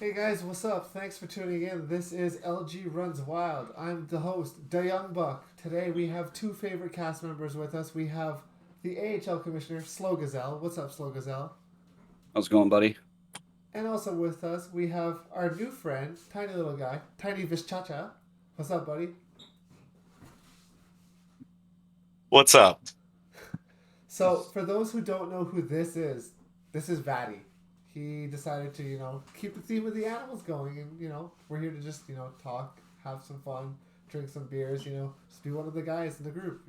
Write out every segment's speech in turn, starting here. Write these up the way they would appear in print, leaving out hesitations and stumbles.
Hey guys, what's up? Thanks for tuning in. This is LG Runs Wild. I'm the host, the Young Buck. Today we have two favorite cast members with us. We have the AHL Commissioner, Slow Gazelle. What's up, Slow Gazelle? How's it going, buddy? And also with us, we have our new friend, tiny little guy, Tiny Vischacha. What's up, buddy? What's up? So, for those who don't know who this is Vatty. He decided to, keep the theme of the animals going, and we're here to just, talk, have some fun, drink some beers, just be one of the guys in the group.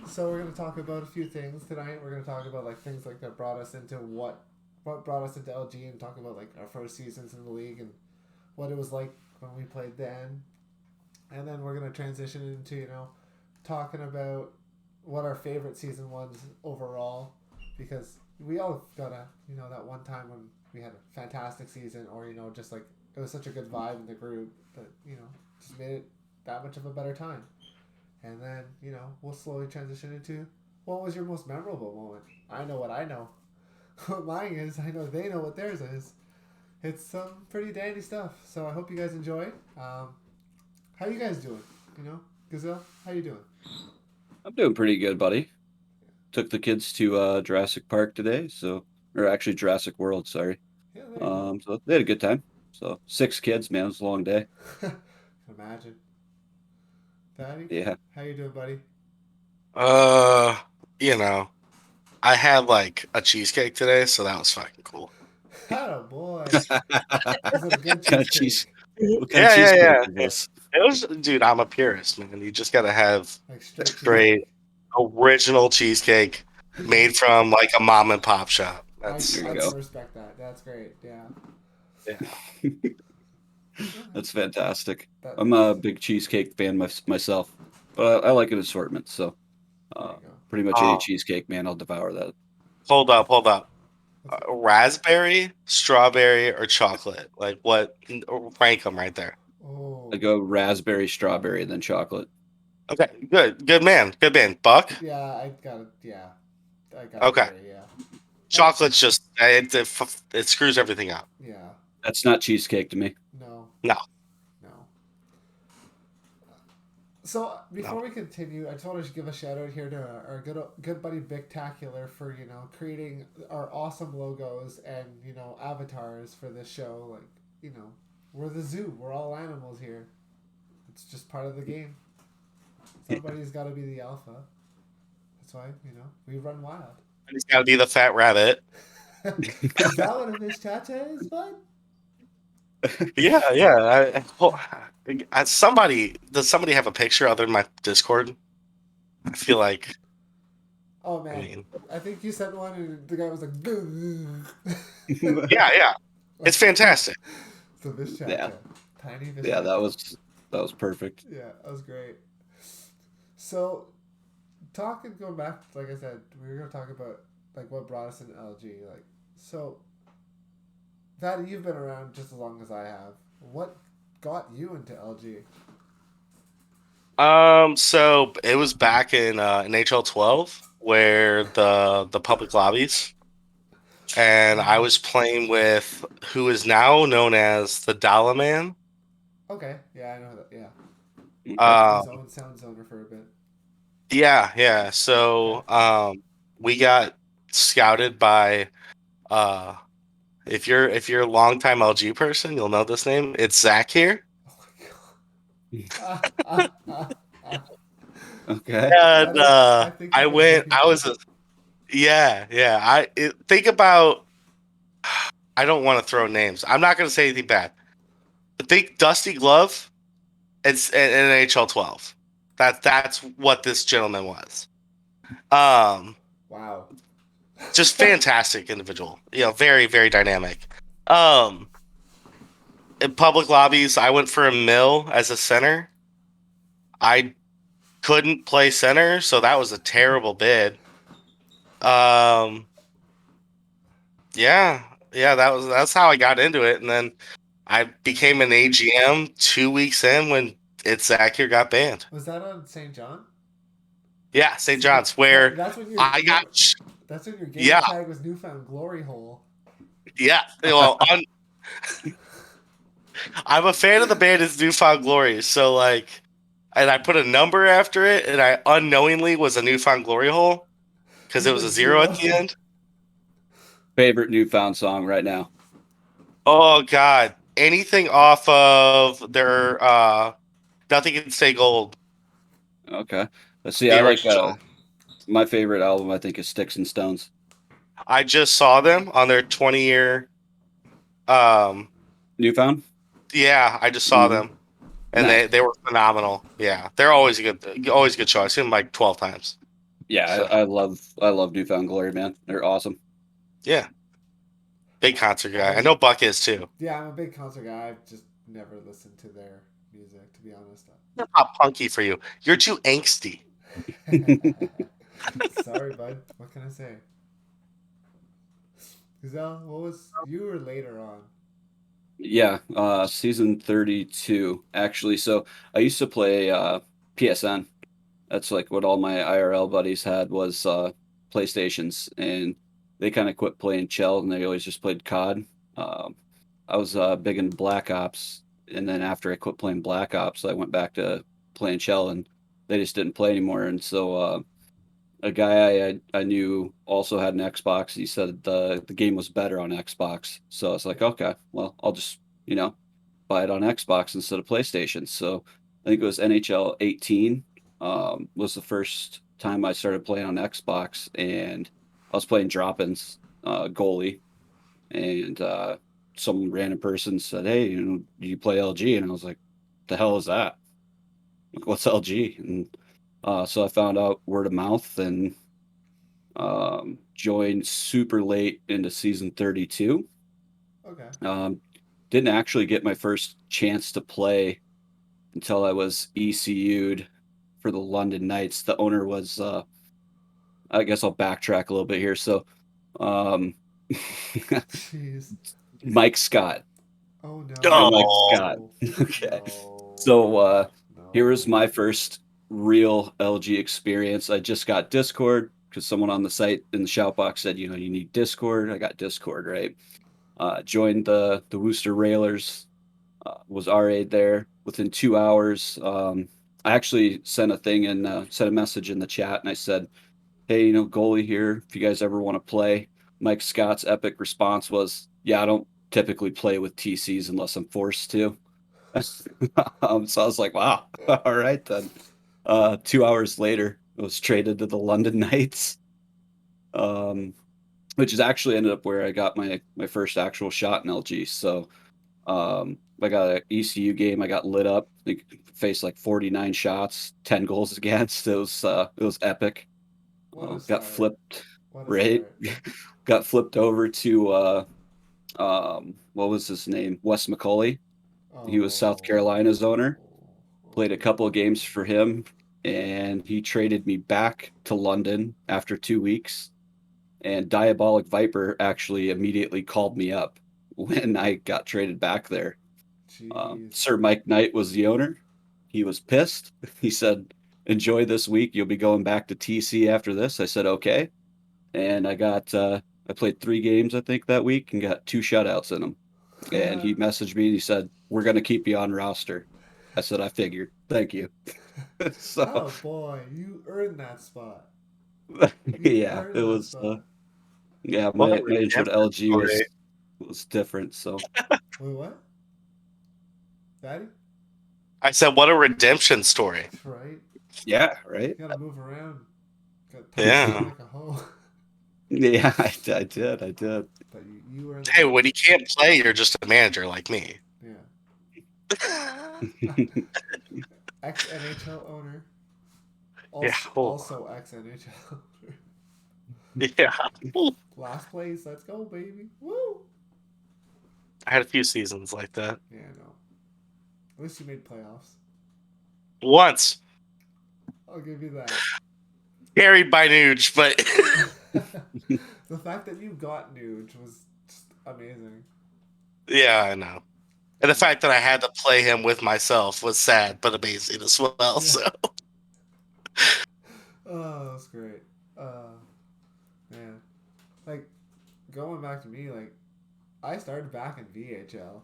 So we're gonna talk about a few things tonight. We're gonna talk about like things like that brought us into what brought us into LG, and talk about like our first seasons in the league and what it was like when we played then. And then we're gonna transition into talking about what our favorite season was overall, because we all got that one time when we had a fantastic season, or just like it was such a good vibe in the group that just made it that much of a better time. And then we'll slowly transition into what was your most memorable moment. I know what I know. What mine is. I know they know what theirs is. It's some pretty dandy stuff. So I hope you guys enjoy. How you guys doing? Gazelle, how you doing? I'm doing pretty good, buddy. Took the kids to Jurassic Park today, or actually Jurassic World, sorry. Yeah, there you go. So they had a good time. So 6 kids, man, it was a long day. Imagine. Daddy, Yeah. how you doing, buddy? Uh, you know, I had like a cheesecake today, so that was fucking cool. Oh boy, What is it a good kind of cheese? cheesecake? What kind of Yeah, yeah, cheesecake yeah. is It, this? it was, dude. I'm a purist, man. You just gotta have Like a straight cheesecake? straight original cheesecake made from like a mom and pop shop. I There That's you I that's can go. respect that. That's great. Yeah. yeah. Yeah. That's fantastic. That I'm a big cheesecake fan myself, but I like an assortment. So there you go. pretty much any Oh, cheesecake, man, I'll devour that. hold up. What's up? Raspberry, strawberry, or chocolate? Like what? Rank them right there. I Oh, go raspberry, strawberry, and then chocolate. Okay, good man. Buck. yeah. I gotta Okay, agree. Yeah. That, chocolate's just it screws everything up. yeah. That's not cheesecake to me. No. No, No. So no. before we continue, I just wanted to give a shout out here to our good buddy Bigtacular for creating our awesome logos and avatars for this show. Like we're the zoo. We're all animals here. It's just part of the game. Somebody's got to be the alpha. That's why we run wild. He's got to be the fat rabbit. Is that what a Miss Chacha is, bud? Yeah, yeah. Somebody does somebody have a picture other than my Discord? I feel like Oh I man, mean, I think you sent one and the guy was like, yeah, yeah. It's fantastic. so Miss Yeah, Chacha, tiny Miss yeah, Chacha. that was perfect. Yeah, that was great. So, going back, like I said, we were gonna talk about like what brought us into LG. Like, so that you've been around just as long as I have. What got you into LG? So it was back in NHL 12 where the public lobbies, and I Oh, was playing with who is now known as the Dollar Man. okay. Yeah, I know that. Yeah, Okay. he was his Um, own sound zoner for a bit. yeah, yeah. Okay. So we got scouted by uh if you're a longtime LG person, you'll know this name. It's Zach here. Oh my god. Okay. And That is. I think you I know good went. I people. was a, yeah, yeah. Think about. I don't want to throw names. I'm not going to say anything bad. But think Dusty Glove. It's in NHL 12. That's what this gentleman was. Um, Wow. just fantastic individual. Very very dynamic. Um, in public lobbies, I went for a mill as a center. I couldn't play center, so that was a terrible bid. Um, yeah, yeah, that's how I got into it, and then I became an AGM 2 weeks in when it's Zach here got banned. Was that on St. John? Yeah, St. See, John's, where that's when I your got that's when your gamer yeah, tag was newfound glory hole. yeah. Well, I'm a fan of the band is Newfound Glory, so like, and I put a number after it, and I unknowingly was a Newfound Glory hole because You it was put a 0 at 0. the end. Favorite Newfound song right now? Oh God, anything off of their Nothing Can Stay Gold, Okay. Let's see. the I like original. my favorite album. I think is Sticks and Stones. I just saw them on their 20-year. Um, Newfound. yeah, I just saw Hmm. them, and Nice. they were phenomenal. Yeah, they're always a good show. I've seen them like 12 times. Yeah, So I love Newfound Glory, man. They're awesome. yeah, big concert guy. I I know Buck is too. Yeah, I'm a big concert guy. I've just never listened to their music, to be honest. Hip hop punky for you. You're too angsty. Sorry, bud. What can I say? Gazelle, what was you were later on? Yeah, season 32 actually. So I used to play PSN. That's like what all my IRL buddies had was PlayStations, and they kind of quit playing Chell, and they always just played COD. Um, I was big in Black Ops, and then after I quit playing Black Ops, I went back to playing Chell, and they just didn't play anymore. And so a guy I knew also had an Xbox. He said the game was better on Xbox, so I was like, okay, well, I'll just you know buy it on Xbox instead of PlayStation. So I think it was NHL 18 was the first time I started playing on Xbox, and I was playing drop-ins goalie, and some random person said, "Hey, do you play LG?" And I was like, "The hell is that? Like, what's LG?" And so I found out word of mouth and joined super late into season 32. Okay. Um, didn't actually get my first chance to play until I was ECU'd for the London Knights. The owner was, I guess I'll backtrack a little bit here. So, um, Jeez. Mike Scott. Oh Remember Mike Oh, Scott? no. Okay. So, No. here was No. my first real LG experience. I just got Discord because someone on the site in the shout box said, you need Discord. I got Discord, right? Joined the Worcester Railers, was RA'd there within 2 hours. I actually sent a message in the chat, and I said, "Hey, goalie here. If you guys ever want to play." Mike Scott's epic response was, "Yeah, I don't typically play with TCs unless I'm forced to." So I was like, "Wow, all right then." 2 hours later, I was traded to the London Knights, um, which is actually ended up where I got my first actual shot in LG. So I got an ECU game. I got lit up. I faced like 49 shots, 10 goals against. It was epic. What a Got start. flipped, What a right? start. Got flipped over to what was his name? Wes McCauley. He was South Oh. Carolina's owner. Oh Played a couple of games for him, and he traded me back to London after 2 weeks. And Diabolic Viper actually immediately called me up when I got traded back there. jeez. Sir Mike Knight was the owner. He was pissed. He said, "Enjoy this week. You'll be going back to TC after this." I said, "Okay." And I played 3 games, I think, that week and got 2 shutouts in them. And he messaged me and he said, "We're going to keep you on roster." I said, "I figured. Thank you." So, Oh boy, you earned that spot. You yeah, earned it that was, spot. yeah, what a my intro to redemption LG story. was different. So, Wait, what? Daddy? I said, what a redemption story. Right? yeah, right. You gotta move around. Gotta toss around Yeah. like a hoe. Yeah, I did. I did. But you earned Hey, that. when you can't play, you're just a manager like me. Yeah. Ex NHL owner. Yeah. Also, Oh, also ex NHL owner. yeah. Last place. Let's go, baby. Woo! I had a few seasons like that. Yeah, I know. At least you made playoffs. Once I'll give you that. carried by Nuge, but The fact that you got Nuge was just amazing. yeah, I know. And the fact that I had to play him with myself was sad but amazing as well. Yeah. So Oh, that's great. Man. Like, going back to me, like, I started back in VHL,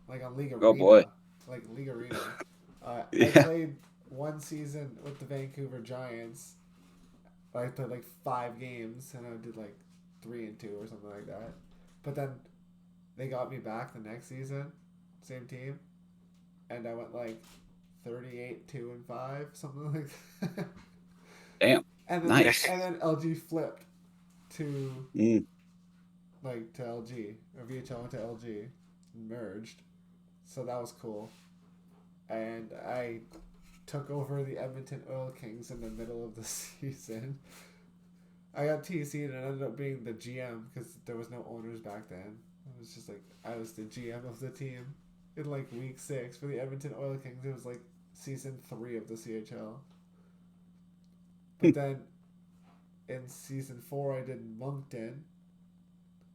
like on League Oh boy. Arena, like League Arena. I Yeah. played one season with the Vancouver Giants. I played like 5 games, and I did like 3-2 or something like that. But then they got me back the next season, same team, and I went like 38-2-5, something like that. Damn. And then Nice. and then LG flipped to Mm. like to LG, or VHL went to LG, merged, so that was cool. And I took over the Edmonton Oil Kings in the middle of the season. I got TC'd and ended up being the GM because there was no owners back then. It was just like I was the GM of the team in like week 6 for the Edmonton Oil Kings. It was like season 3 of the CHL. But then in season 4, I did Moncton.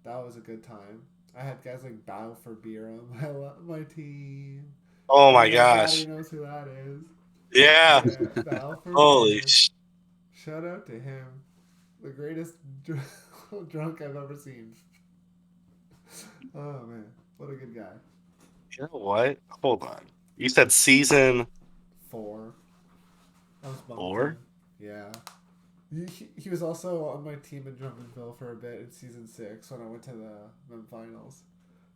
That was a good time. I had guys like Battle for Beer on my team. Oh my I know gosh. Batty knows who that is. Yeah. Yeah, Battle for Holy Beer. Shout out to him. The greatest drunk I've ever seen. Oh man, what a good guy. You know what? Hold on. You said season 4. I was bumped 4? in. Yeah. He was also on my team in Drummondville for a bit in season 6 when I went to the Mem Finals.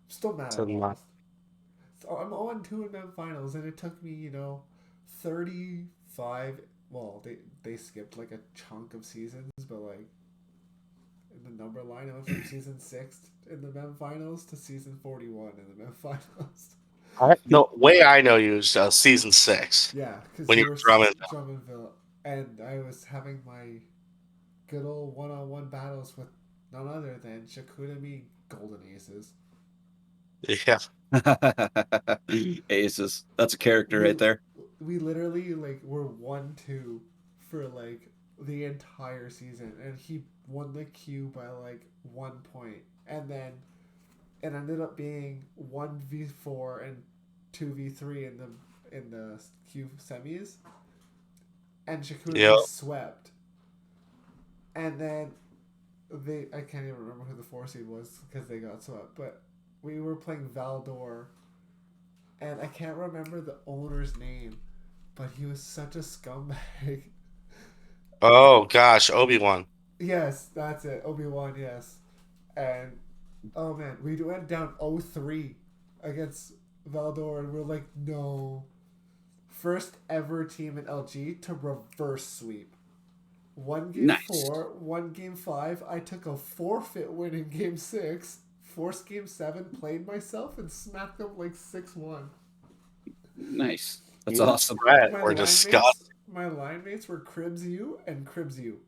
I'm still mad I So my, lost. So I'm 0-2 in Mem Finals, and it took me, 35. Well, they skipped like a chunk of seasons, but like in the number line, I went from season 6 in the Mem Finals to season 41 in the Mem Finals. the way I know you is season 6 Yeah, because when you you were were drumming. Drummondville, and I was having my good old one-on-one battles with none other than Shakudami Golden Aces. Yeah. Aces. That's a character We right there. we literally like were 1-2 for like the entire season, and he won the Q by like 1 point, and then it ended up being 1v4 and 2v3 in the Q semis, and Yep. Shakudami swept, and then I can't even remember who the 4 seed was because they got swept, but we were playing Valdor, and I can't remember the owner's name, but he was such a scumbag. Oh gosh, Obi-Wan. Yes, that's it. Obi-Wan, yes. And oh man, we went down 0-3 against Valdor, and we're like, no. First ever team in LG to reverse sweep. One game Nice. 4, one game 5. I took a forfeit win in game 6. Forced game 7, played myself, and smacked them like 6-1. Nice. That's You and awesome. Brett My were line disgusting. mates, my line mates were Cribs U and Cribs U.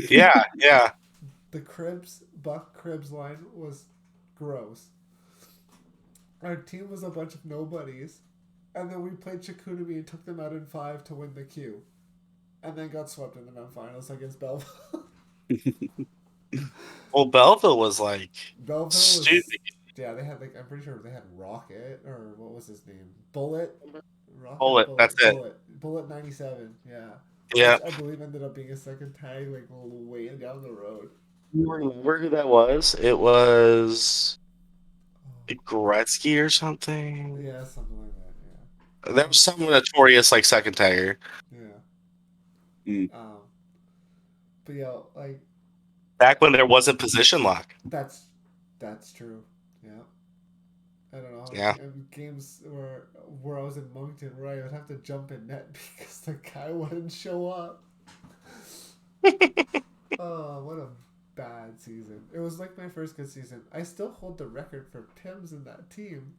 Yeah, yeah. The Cribs Buck Cribs line was gross. Our team was a bunch of nobodies, and then we played Shakudami and took them out in 5 to win the Q, and then got swept in the Mem Finals against Belleville. Well, Belleville was like Belleville stupid. was, yeah, they had like, I'm pretty sure they had Rocket, or what was his name, Bullet, Rocket Bullet. That's Bullet, it. Bullet 97, yeah, Yeah. which I believe ended up being a second tag like way down the road. You remember who that was? It was Gretzky or something. Yeah, something like that. There was some notorious like second tagger. Yeah. Mm. But yeah, like Back when there wasn't position lock. that's true. Yeah. I don't know. Yeah. Games where I was in Moncton where I would have to jump in net because the guy wouldn't show up. Oh, what a bad season! It was like my first good season. I still hold the record for PIMs in that team.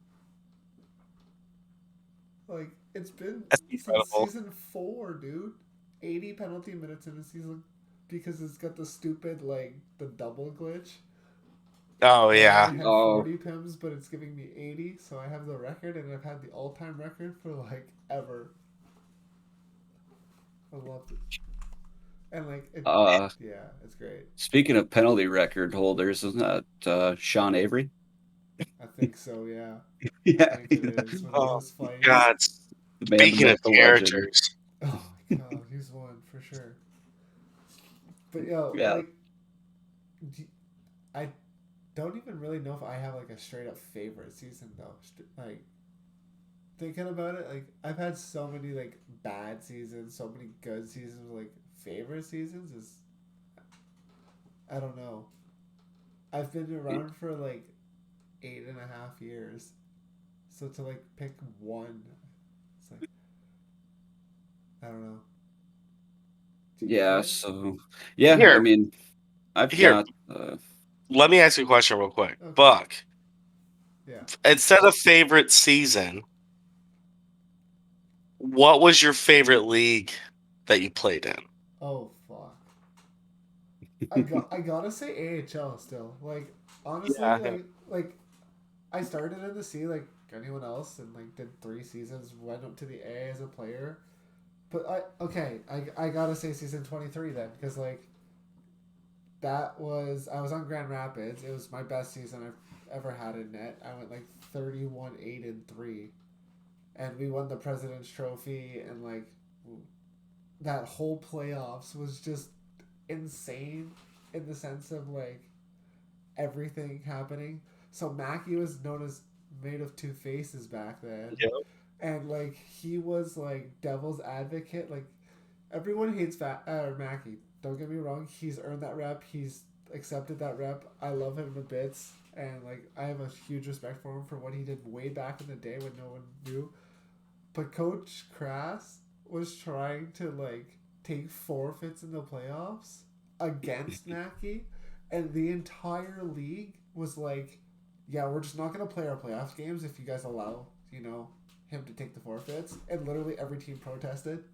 Like it's been That's since incredible. season 4, dude. 80 penalty minutes in a season because it's got the stupid like the double glitch. Oh I yeah. had Oh. 40 PIMs, but it's giving me 80, so I have the record, and I've had the all-time record for like ever. I love it, and like yeah, it's great. Speaking of penalty record holders, isn't that Sean Avery? I think so. Yeah, Yeah. I think it is with all Oh his fights. God. The man, the Speaking of myth, the legend. characters. Oh my god, he's one for sure. But yo, Yeah. like, I don't even really know if I have like a straight up favorite season though. Like thinking about it, like I've had so many like bad seasons, so many good seasons. Like favorite seasons is I don't know. I've been around for like 8.5 years, so to like pick one, it's like I don't know. Do you Yeah. have it? So yeah, I Here, mean, I've here. got Let me ask you a question real quick. Okay. Buck, Yeah. instead of favorite season, what was your favorite league that you played in? Oh fuck. I gotta say AHL still. Like honestly, Yeah. like I started in the C like anyone else and like did 3 seasons, went up to the A as a player. But I gotta say season 23 then because like that was I was on Grand Rapids. It was my best season I've ever had in net. I went like 31-8-3, and we won the President's Trophy and like that whole playoffs was just insane in the sense of like everything happening. So Mackie was known as made of two faces back then. Yep. And like he was like devil's advocate. Like everyone hates Mackie. Don't get me wrong. He's earned that rep. He's accepted that rep. I love him to bits, and like I have a huge respect for him for what he did way back in the day when no one knew. But Coach Crass was trying to like take forfeits in the playoffs against Mackie, and the entire league was like, "Yeah, we're just not gonna play our playoff games if you guys allow him to take the forfeits." And literally every team protested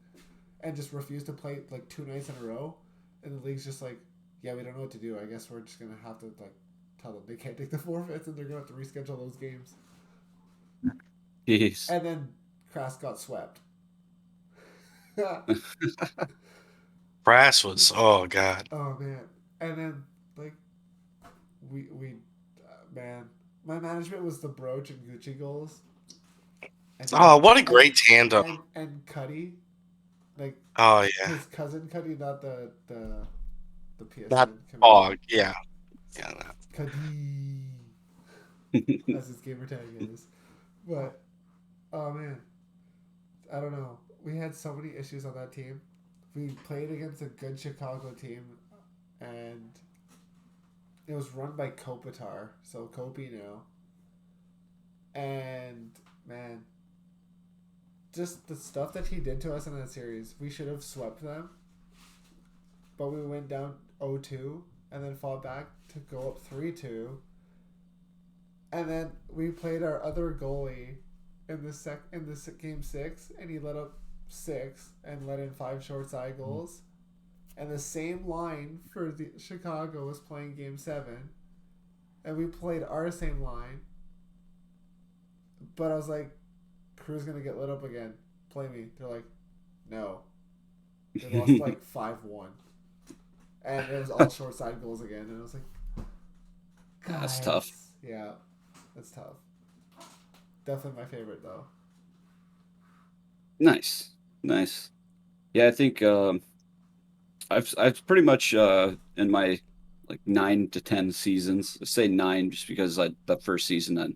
and just refused to play like 2 nights in a row. And the league's just like, "Yeah, we don't know what to do. I guess we're just gonna have to like tell them they can't take the forfeits and they're gonna have to reschedule those games." Jeez. And then Krask got swept. Brass was, oh god. Oh man! And then like we man, my management was the Broach and Gucci goals, and Oh, what a great tandem. and Cuddy, like Oh yeah. his cousin Cuddy, not the PSN That commander. dog, yeah. Yeah. Cuddy, as his gamer tag is. But oh man, I don't know. We had so many issues on that team. We played against a good Chicago team, and it was run by Kopitar, so Kopi now. And man, just the stuff that he did to us in that series, we should have swept them, but we went down 0-2 and then fought back to go up 3-2. And then we played our other goalie in the game 6, and he let up 6 and let in 5 short side goals. And the same line for the Chicago was playing game 7, and we played our same line. But I was like, Crew's gonna get lit up again. Play me. They're like, no. They lost like 5-1, and it was all short side goals again. And I was like, guys. That's tough. Yeah, that's tough. Definitely my favorite though. Nice. Yeah, I think I've pretty much in my like 9 to 10 seasons. I say 9 just because the first season I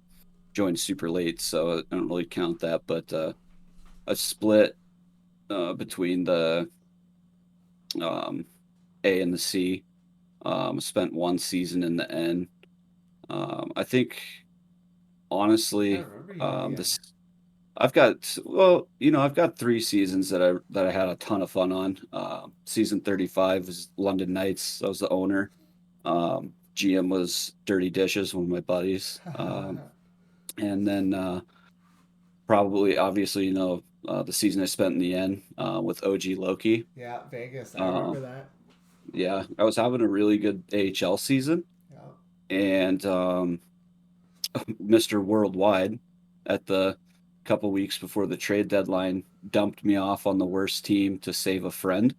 joined super late, so I don't really count that. But I split between the A and the C. Spent 1 season in the N. I think I honestly, remember you in the end. this I've got 3 seasons that I had a ton of fun on. Season 35 was London Knights. I was the owner. GM was Dirty Dishes, one of my buddies. And then probably, obviously, the season I spent in the end with OG Loki. Yeah, Vegas. I Uh, remember that. yeah, I was having a really good AHL season, Yeah. and Mr. Worldwide at the couple weeks before the trade deadline dumped me off on the worst team to save a friend.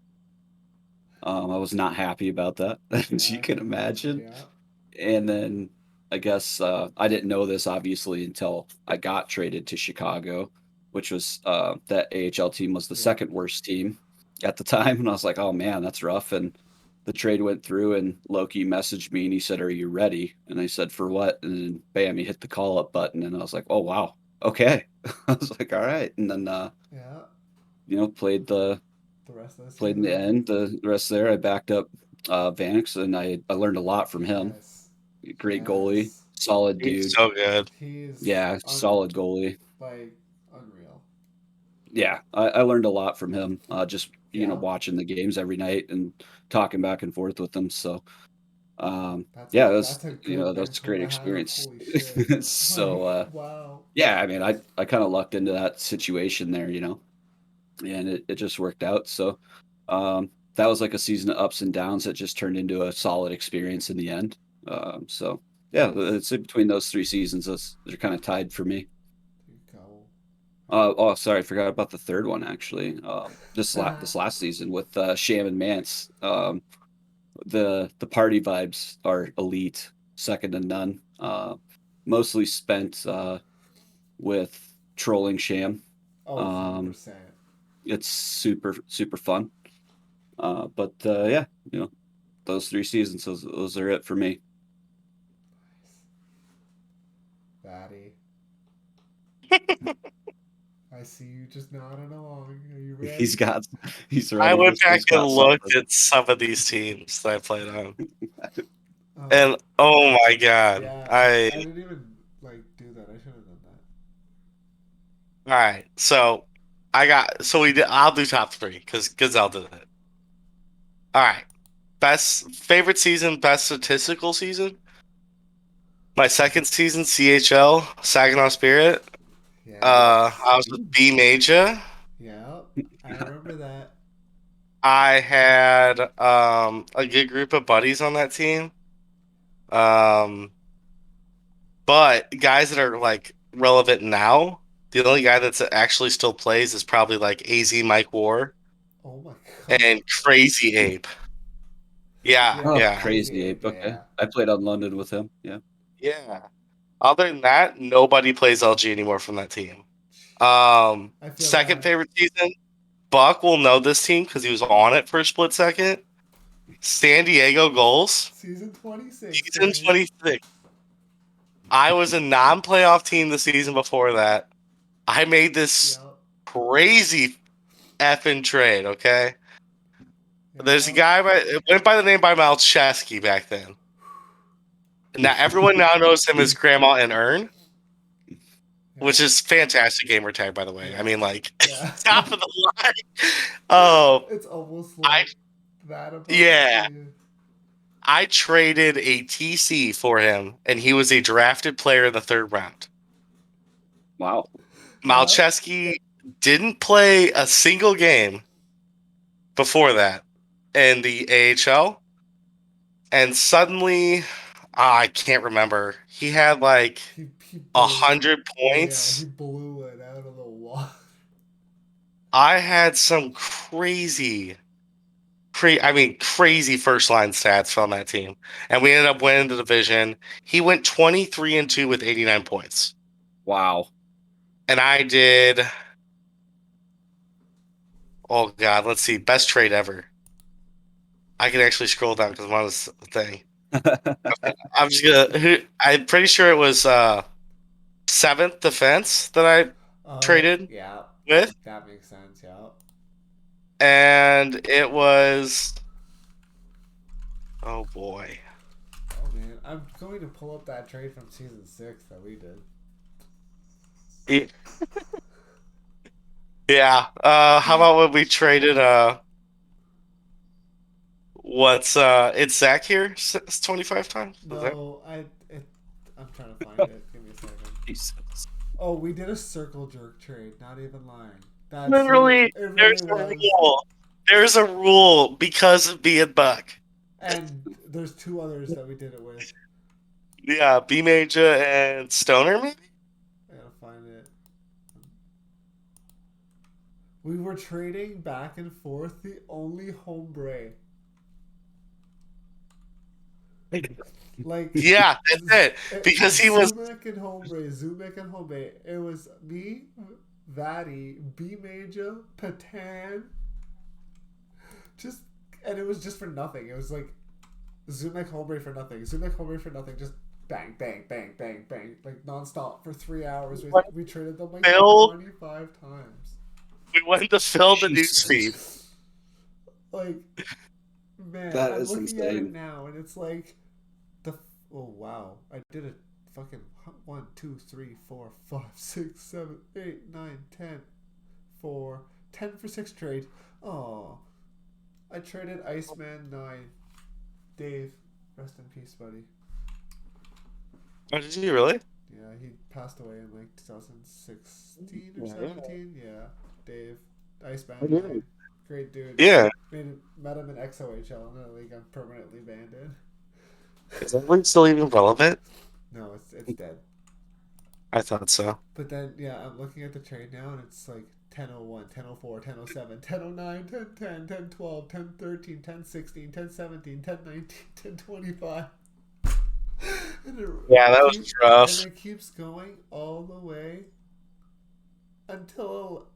I was not happy about that, as you Yeah. can imagine. Yeah. And then I guess I didn't know this obviously until I got traded to Chicago, which was that AHL team was the Yeah. second worst team at the time. And I was like, oh man, that's rough. And the trade went through and Loki messaged me and he said, "Are you ready?" And I said, "For what?" And then bam, he hit the call up button and I was like, "Oh wow, okay." I was like, "All right." And then played rest of the played in the season. end. The rest there, I backed up Vanix and I learned a lot from him. Yes. Great goalie, solid He's dude. so good. He's Yeah, solid goalie. like unreal. Yeah, I learned a lot from him. Just Yeah. watching the games every night and talking back and forth with him. So That's yeah, that's a good that's a mentor great to have. experience. Holy shit. So Wow. yeah, I mean, I kind of lucked into that situation there, and it just worked out. So that was like a season of ups and downs that just turned into a solid experience in the end. So yeah, it's in between those 3 seasons. They're kind of tied for me. There you go. Oh, sorry, I forgot about the third one actually. This last season with Sham and Mance. The party vibes are elite, second to none. Mostly spent with trolling Sham. Oh, Um, 100%. it's super fun. But yeah, those 3 seasons, those are it for me. Batty. I see you just nodding along. Are you ready? He's I ready. went This back one's and got looked something. at some of these teams that I played on, Oh, and oh my god, yeah. I I didn't even like do that. I should have done that. all right. So we did. I'll do top three because Gazelle did it. All right, best favorite season, best statistical season. My second season, CHL, Saginaw Spirit. Yes. I was with B Major. Yep. I remember that. I had a good group of buddies on that team. Um, but guys that are like relevant now, the only guy that's actually still plays is probably like AZ Mike War Oh my god. and Crazy Ape. Yeah, Yeah, Oh, yeah, crazy crazy ape. ape. Okay, Yeah. I played on London with him. Yeah. yeah. Other than that, nobody plays LG anymore from that team. I feel Second that. favorite season, Buck will know this team because he was on it for a split second. San Diego Gulls, Season 26, season baby. 26. I was a non-playoff team the season before that. I made this Yep. crazy effing trade, okay? There's a Yep. guy it went by the name by Malcheski back then. Now everyone now knows him as Grandma and Earn, which Yep. is fantastic gamer tag, by the way. I Yeah. mean, like Yeah. top of the line. Oh, It's almost I like that above. yeah. Yeah. I traded a TC for him, and he was a drafted player in the third round. Wow. Yeah. Malcheski didn't play a single game before that in the AHL, and suddenly, I can't remember. He had like He a blew. 100 Yeah, he points. blew it out of the water. I had some crazy first line stats from that team, and we ended up winning the division. He went 23-2 with 89 points, Wow. and I did. Oh God, let's see, best trade ever. I can actually scroll down because I'm on this thing. I'm just gonna. I'm pretty sure it was seventh defense that I Oh, traded yeah. with, That makes sense. Yeah. and it was. Oh boy. Oh man, I'm going to pull up that trade from season 6 that we did. Yeah. How about when we traded? What's it's Zach here? 25 times. Is that? No, I'm trying to find it. Give me a second. Jesus. Oh, we did a circle jerk trade. Not even lying. That's who Literally, it there's really a was. rule. There's a rule because of being Buck. And there's 2 others that we did it with. Yeah, B Major and Stoner, maybe. I gotta find it. We were trading back and forth the only hombre. Like, Yeah, that's it. Because he was. Zumek and hombre, Zumek and hombre. It was me, Vadi, B Major, Patan. Just And it was just for nothing. It was like Zumek Hombre for nothing. Zumek Hombre for nothing. Just bang, bang, bang, bang, bang, like nonstop for 3 hours. We traded them like Phil? 25 times. We went to fill the Jesus. newsfeed. Like, man, That I'm is looking at it insane. now, and it's like oh wow, I did a fucking 1, 2, 3, 4, 5, 6, 7, 8, 9, 10 for 10 for 6 trade. Oh, I traded Iceman 9. Dave, rest in peace, buddy. Oh, did you really? Yeah, he passed away in like 2016 or Yeah. 17. Yeah, Dave, Iceman I did. 9. Great dude. Yeah. Met him in XOHL, in a league I'm permanently banned in. Is that league still even relevant? No, it's dead. I thought so. But then, yeah, I'm looking at the trade now, and it's like 10:01, 10:04, 10:07, 10:09, 10:10, 10:12, 10:13, 10:16, 10:17, 10:19, 10:25. Yeah, that was rough. And it keeps going all the way until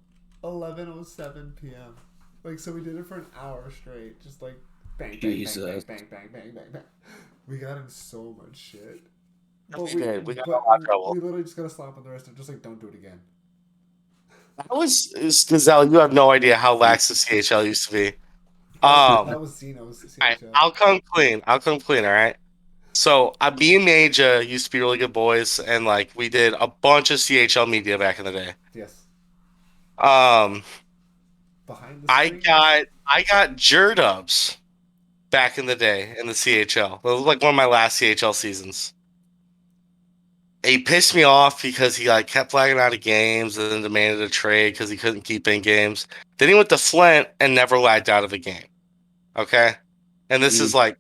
11:07 p.m. Like, so we did it for an hour straight, just like bang, bang, bang, bang, bang, bang, bang, bang, bang. We got in so much shit. But We got in a lot of trouble. we literally just got a slap on the wrist and just like, don't do it again. That was Gazelle. You have no idea how lax the CHL used to be. That was Zeno's CHL. I'll come clean. All right. So me and Major used to be really good boys, and like we did a bunch of CHL media back in the day. Yes. Behind the scenes. I got Jerdubs back in the day in the CHL. It was like one of my last CHL seasons. He pissed me off because he like kept flagging out of games and then demanded a trade because he couldn't keep in games. Then he went to Flint and never lagged out of a game. Okay, and this is like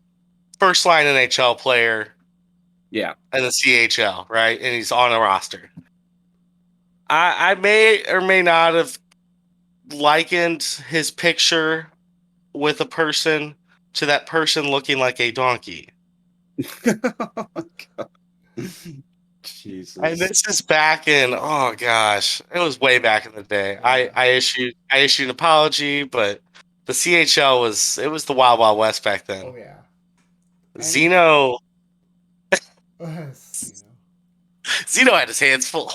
first line NHL player. Yeah, in the CHL, right? And he's on a roster. I may or may not have likened his picture with a person to that person looking like a donkey. Oh my God. Jesus. And this is back in it was way back in the day. Yeah. I issued an apology, but the CHL was the Wild Wild West back then. Oh yeah. Zeno Zeno had his hands full.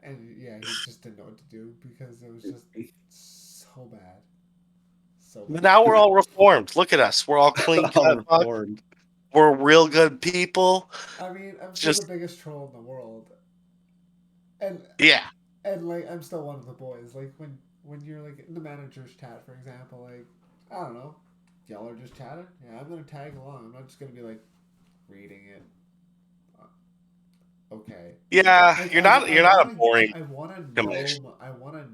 And yeah, he just didn't know what to do because it was just so bad. So bad. But now we're all reformed. Look at us. We're all clean cut. We're real good people. I mean, I'm still the biggest troll in the world. And yeah. And like I'm still one of the boys. Like when you're like in the manager's chat, for example, like I don't know, y'all are just chatting. Yeah, I'm gonna tag along. I'm not just gonna be like reading it. Okay. Yeah, like, you're not a boring. I want to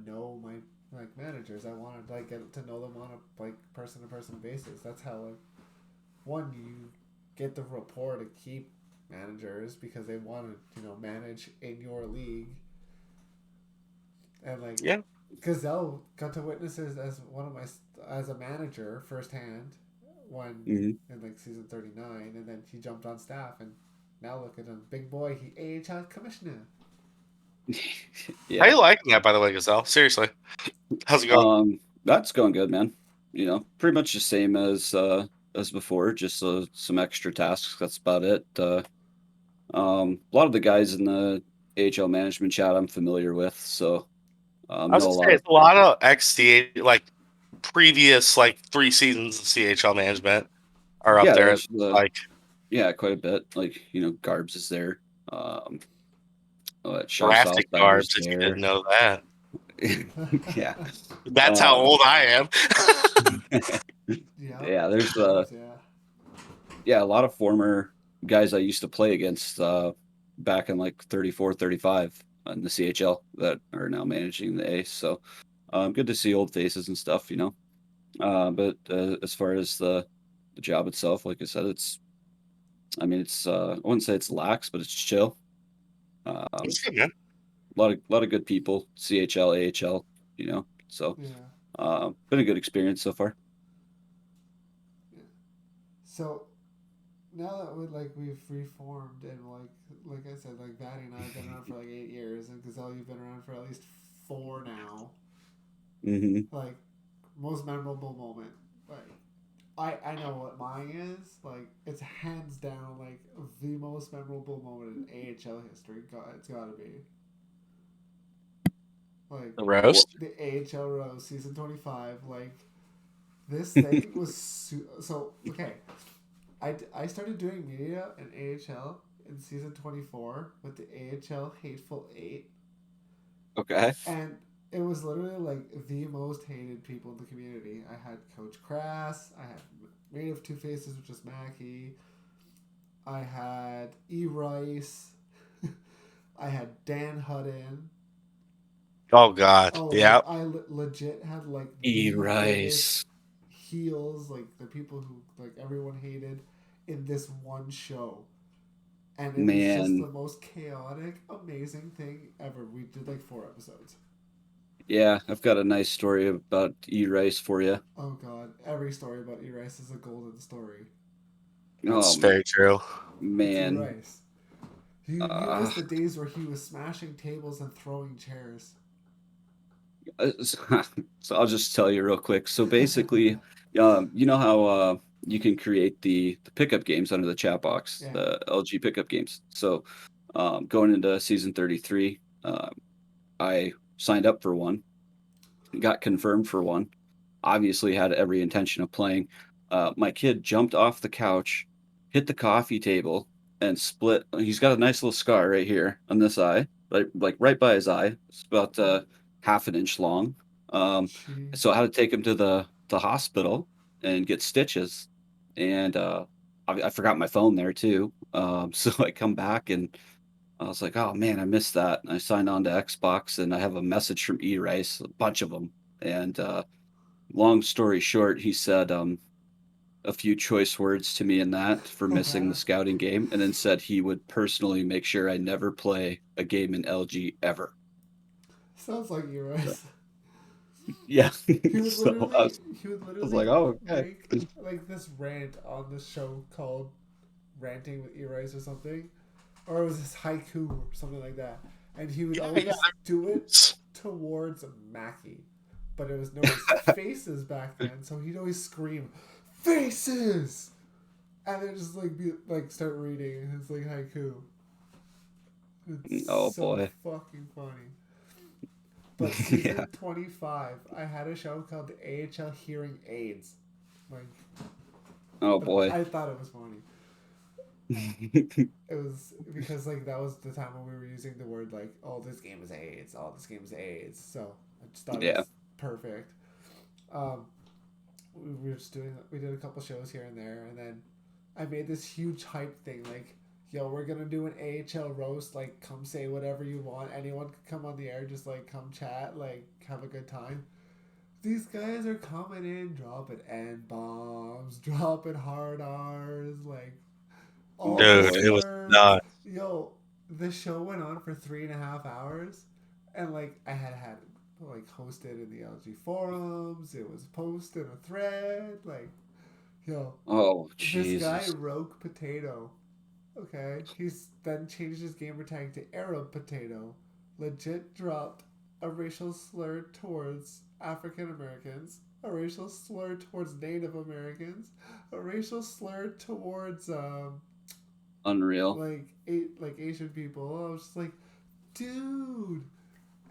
know my like managers. I want to like get to know them on a like person to person basis. That's how like one you get the rapport to keep managers because they want to manage in your league. And like Gazelle got to witness it as a manager firsthand when in like season 39, and then he jumped on staff, and now look at him, big boy. He AHL commissioner. Yeah. How you liking that, by the way, Gazelle? Seriously, how's it going? That's going good, man. Pretty much the same as before, just some extra tasks. That's about it. A lot of the guys in the AHL management chat I'm familiar with, so I was gonna say it's a lot of XC like previous like 3 seasons of CHL management are up there. Quite a bit. Like Garbs is there. Drafted Garbs, if you didn't know that. Yeah, that's how old I am. Yeah, there's a lot of former guys I used to play against back in like 34, 35 in the CHL that are now managing the A. So good to see old faces and stuff, but as far as the job itself, like I said, I wouldn't say it's lax, but it's chill. It's good, man. A lot of good people, CHL, AHL, so been a good experience so far. So now that we've reformed and like I said, like Vatty and I have been around for like 8 years, and Gazelle, you've been around for at least 4 now. Mm-hmm. Like most memorable moment I know what mine is. Like, it's hands down like the most memorable moment in AHL history. It's gotta be like The roast. the AHL Rose season 25. Like, this thing was so okay. I started doing media in AHL in season 24 with the AHL Hateful Eight, Okay. and it was literally like the most hated people in the community. I had Coach Crass, I had Made of Two Faces, which is Mackie, I had E Rice, I had Dan Hudden. Oh God. Oh, Yeah. like I legit had like E the biggest Rice. heels, like the people who like everyone hated in this one show. And it was just Man. the most chaotic, amazing thing ever. We did like 4 episodes. Yeah, I've got a nice story about E Rice for you. Oh god, every story about E Rice is a golden story. That's Oh very true. It's E man. Rice. You Uh, missed the days where he was smashing tables and throwing chairs. so I'll just tell you real quick. So basically, you know how you can create the pickup games under the chat box, Yeah. the LG pickup games. So going into season 33, I signed up for one, got confirmed for one, obviously had every intention of playing. My kid jumped off the couch, hit the coffee table, and split. He's got a nice little scar right here on this eye, like right by his eye. It's about half an inch long. Um, Jeez. so I had to take him to the hospital and get stitches. And I forgot my phone there too. So I come back and I was like, oh man, I missed that. And I signed on to Xbox and I have a message from E Rice, a bunch of them. And long story short, he said a few choice words to me in that for Oh missing yeah. the scouting game, and then said he would personally make sure I never play a game in LG ever. Sounds like E So, Rice. yeah. He would So I literally was, he would I was like, literally oh, okay. make like this rant on this show called Ranting with E Rice or something. Or it was this haiku or something like that. And he would Yeah. always do it towards Mackie. But it was nobody's faces back then, so he'd always scream, "Faces!" And then just like be like start reading his like haiku. It's Oh so boy. fucking funny. But Yeah. season 25, I had a show called the AHL Hearing Aids. Like, Oh but boy. I thought it was funny. It was because like that was the time when we were using the word like, "Oh, this game is AIDS. Oh, this game is AIDS." So I just thought it Yeah. was perfect. Um, we were just doing. We did a couple shows here and there, and then I made this huge hype thing like, "Yo, we're gonna do an AHL roast. Like, come say whatever you want. Anyone can come on the air. Just like come chat. Like, have a good time." These guys are coming in, dropping N bombs, dropping hard R's, like Oh all the Dude, boy. it was slurs. nuts. Yo, the show went on for 3.5 hours, and like I had like hosted in the LG forums. It was posted a thread. Like, yo, Oh this guy Jesus. Rogue Potato. Okay, he's then changed his gamer tag to Arab Potato. Legit dropped a racial slur towards African Americans, a racial slur towards Native Americans, a racial slur towards Unreal. like Asian people. I was just like, dude.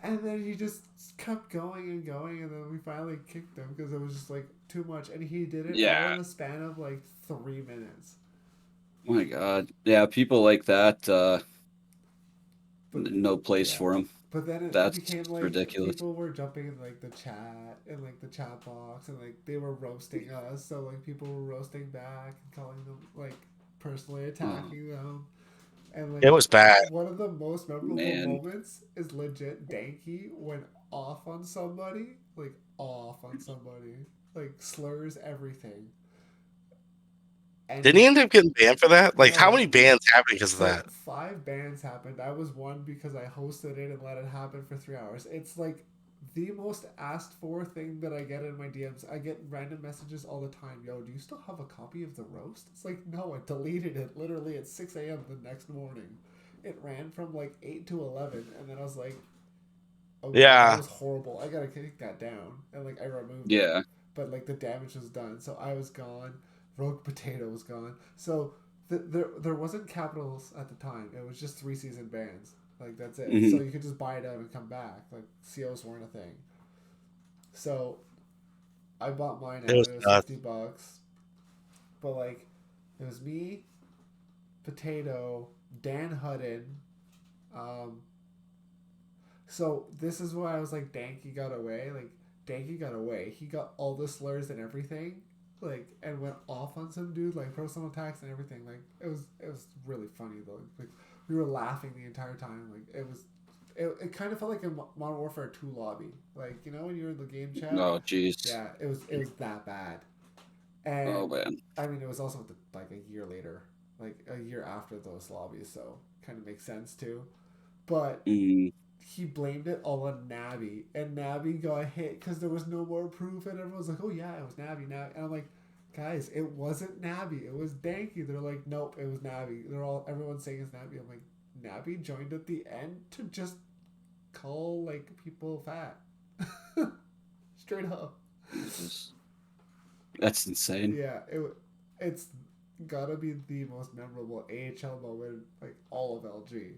And then he just kept going and going, and then we finally kicked him because it was just like too much. And he did it all in Yeah. the span of like 3 minutes. Oh my God. Yeah, people like that, But no place yeah, for them. but then it That's became like ridiculous. people were jumping in like the chat and like the chat box, and like they were roasting us. So like people were roasting back and calling them like personally Oh attacking them. And It like was bad. one of the most memorable man. moments is legit Danky went off on somebody, like off on somebody, like slurs everything. And Didn't he end up getting banned for that? Like, how many no, bans happened because of so that? 5 bans happened. I was one because I hosted it and let it happen for 3 hours. It's like the most asked for thing that I get in my DMs. I get random messages all the time. Yo, do you still have a copy of the roast? It's like, no, I deleted it literally at 6 a.m. the next morning. It ran from like 8 to 11, and then I was like, okay, that Yeah. was horrible. I gotta kick that down. And like, I removed it. Yeah. but like the damage was done. So I was gone. Rogue Potato was gone. So there wasn't capitals at the time. It was just 3 season bans. Like that's it. So Mhm. you could just buy it out and come back. Like COs weren't a thing. So I bought mine It out. was It was nuts. $50. But like it was me, Potato, Dan Hutton. Um, so this is why I was like, Danky got away. Like Danky got away. He got all the slurs and everything, like, and went off on some dude, like personal attacks and everything. Like it was really funny though. Like we were laughing the entire time. Like it kind of felt like a Modern Warfare 2 lobby. Like when you're in the game chat. Oh, jeez. Yeah, it was that bad. And Oh man. I mean, it was also like a year later, like a year after those lobbies, so kind of makes sense too. But Mm, he blamed it all on Navi, and Navi got hit because there was no more proof, and everyone's like, "Oh yeah, it was Navi." And I'm like, "Guys, it wasn't Navi. It was Danky." They're like, "Nope, it was Navi." Everyone's saying it's Navi. I'm like, Navi joined at the end to just call like people fat, straight up. Jesus. That's insane. Yeah, it's gotta be the most memorable AHL moment like all of LG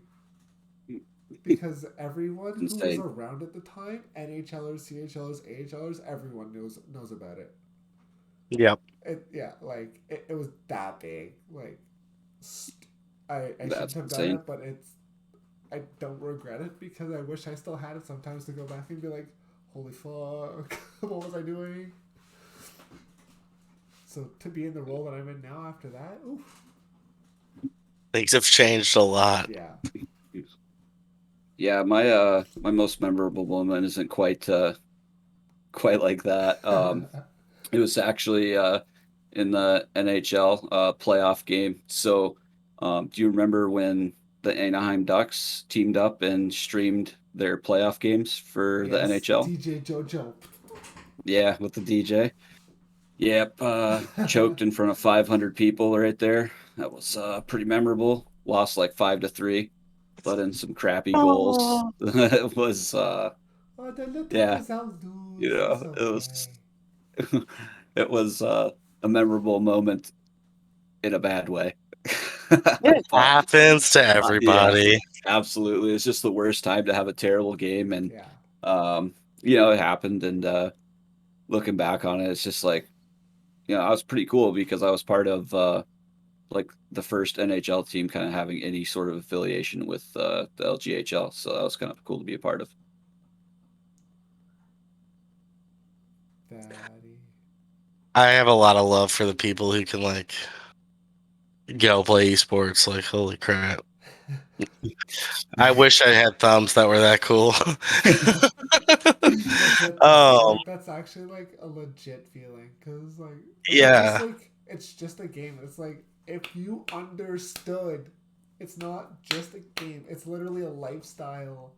because everyone who was Insane. around at the time, NHLers, CHLers, AHLers, everyone knows about it. Yep. It was that big. Like I shouldn't That's have done insane. it, but I don't regret it because I wish I still had it sometimes to go back and be like, holy fuck, what was I doing? So to be in the role that I'm in now after that, oof. Things have changed a lot. Yeah. Yeah, my most memorable moment isn't quite like that. It was actually in the NHL playoff game. So, do you remember when the Anaheim Ducks teamed up and streamed their playoff games for the Yes, NHL? DJ Jojo. Yeah, with the DJ. Yep, choked in front of 500 people right there. That was pretty memorable. Lost like 5-3. Let in some crappy goals. Oh. It was Oh, the little yeah, without lose. It's it okay. was it was a memorable moment in a bad way. It But happens to yeah, everybody. absolutely. It's just the worst time to have a terrible game, and Yeah. um, it happened. And looking back on it, it's just like I was pretty cool because I was part of like the first NHL team kind of having any sort of affiliation with the LGHL. So that was kind of cool to be a part of. Daddy. I have a lot of love for the people who can go play esports. Like, holy crap. I wish I had thumbs that were that cool. Legit though, um, like that's actually like a legit feeling because like yeah. it's just a game. It's like if you understood, it's not just a game. It's literally a lifestyle.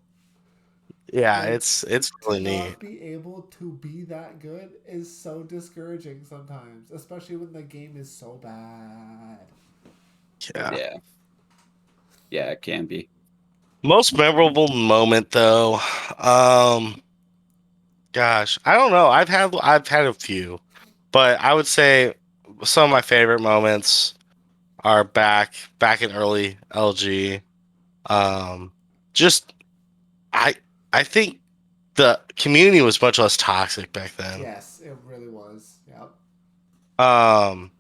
Yeah, Like it's to really neat. not be able to be that good is so discouraging sometimes, especially when the game is so bad. Yeah. Yeah, yeah, it can be. Most memorable moment though. Um, gosh, I don't know. I've had a few, but I would say some of my favorite moments are back in early LG. Um, just I I think the community was much less toxic back then. Yes, it really was. Yep. Um,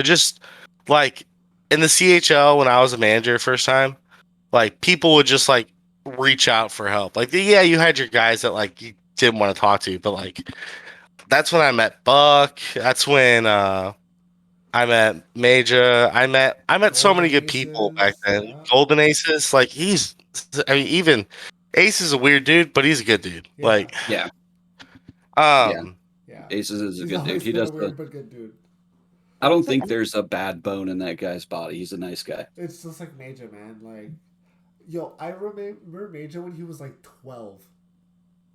just like in the CHL when I was a manager first time, like people would just reach out for help. Like yeah, you had your guys that you didn't want to talk to, but that's when I met Buck. That's when I met Major. I met so many Golden good people back Aces. then. Yeah. Golden Aces, I mean, even Ace is a weird dude, but he's a good dude. Yeah. Yeah, yeah. Um, Yeah. Aces is a He's good dude. always He been a does weird but good dude. I don't think there's a bad bone in that guy's body. He's a nice guy. It's just like Major, man. Like, yo, I remember Major when he was like 12.